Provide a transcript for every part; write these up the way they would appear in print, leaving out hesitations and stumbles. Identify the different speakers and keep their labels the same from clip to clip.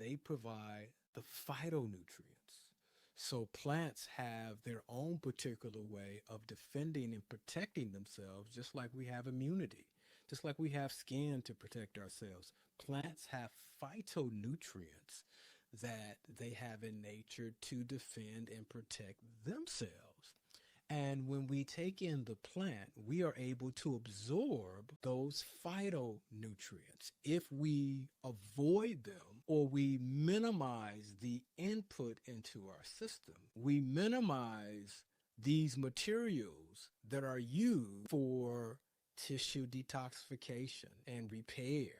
Speaker 1: they provide the phytonutrients. So plants have their own particular way of defending and protecting themselves, just like we have immunity, just like we have skin to protect ourselves. Plants have phytonutrients that they have in nature to defend and protect themselves. And when we take in the plant, we are able to absorb those phytonutrients. If we avoid them or we minimize the input into our system, we minimize these materials that are used for tissue detoxification and repair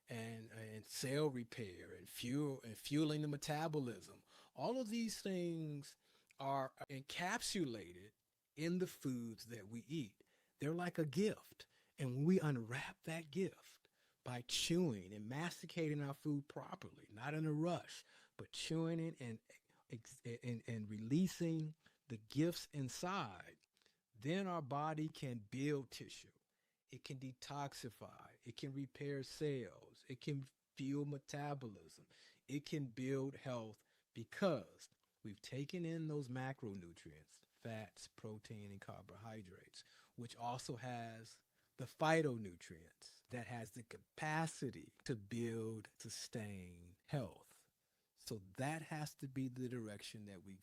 Speaker 1: and cell repair and fueling the metabolism. All of these things are encapsulated in the foods that we eat. They're like a gift. And when we unwrap that gift by chewing and masticating our food properly, not in a rush, but chewing it and releasing the gifts inside, then our body can build tissue. It can detoxify. It can repair cells. It can fuel metabolism. It can build health because we've taken in those macronutrients, fats, protein, and carbohydrates, which also has the phytonutrients that has the capacity to build, sustain health. So that has to be the direction that we go.